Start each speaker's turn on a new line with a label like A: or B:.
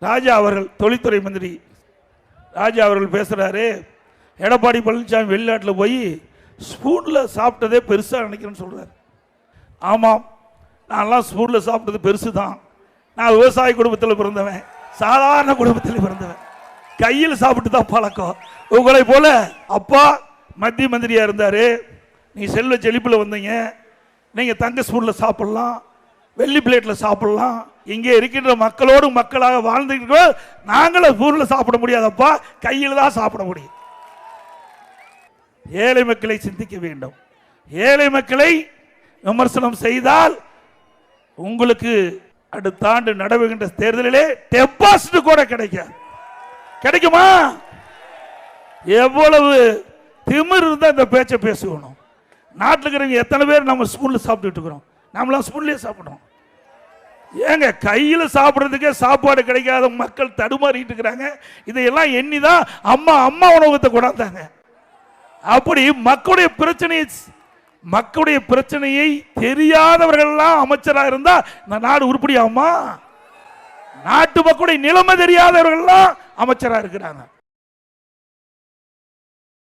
A: ராஜா அவர்கள், தொழில்துறை மந்திரி ராஜா அவர்கள் பேசுகிறாரு, எடப்பாடி பழனிசாமி வெளிநாட்டில் போய் ஸ்பூனில் சாப்பிட்டதே பெருசாக நினைக்கிறேன்னு சொல்கிறார். ஆமாம், நான்லாம் ஸ்பூனில் சாப்பிட்டது பெருசு தான். நான் விவசாய குடும்பத்தில் பிறந்தவன், சாதாரண குடும்பத்தில் பிறந்தவன். கையில் சாப்பிட்டு தான் பழக்கம். உங்களை போல அப்பா மத்திய மந்திரியாக இருந்தார், நீ செல்வ செழிப்பில் வந்தீங்க. நீங்கள் தங்க ஸ்பூனில் சாப்பிட்லாம், வெள்ளி பிளேட்டில் சாப்பிட்லாம். இங்கே இருக்கின்ற மக்களோடு மக்களாக வாழ்ந்துட்டு நாங்களும் ஸ்பூனில் சாப்பிட முடியாதப்பா, கையில் தான் சாப்பிட முடியும். ஏழை மக்களை சிந்திக்க வேண்டும். ஏழை மக்களை விமர்சனம் செய்தால் உங்களுக்கு அடுத்த ஆண்டு நடவுகின்ற தேர்தலிலே டெபாசிட் கூட கிடைக்குமா? எவ்வளவு திமிர் இருந்தால் இந்த பேச்சை பேசுவோம். நாட்டில் இருக்கிறவங்க எத்தனை பேர் நம்ம ஸ்பூனில் சாப்பிட்டுட்டு இருக்கிறோம்? நம்மளாம் ஸ்பூன்லேயே சாப்பிடுறோம். ஏங்க, கையில் சாப்பிட்றதுக்கே சாப்பாடு கிடைக்காத மக்கள் தடுமாறிட்டு இருக்கிறாங்க. இதையெல்லாம் எண்ணிதான் அம்மா உணவகத்தை கொண்டாந்தாங்க. அப்படி மக்களுடைய பிரச்சனையை தெரியாதவர்கள்லாம் அமைச்சராக இருந்தா இந்த நாடு உருப்படியாகுமா? நாட்டு மக்களுடைய நிலைமை தெரியாதவர்கள்லாம் அமைச்சராக இருக்கிறாங்க.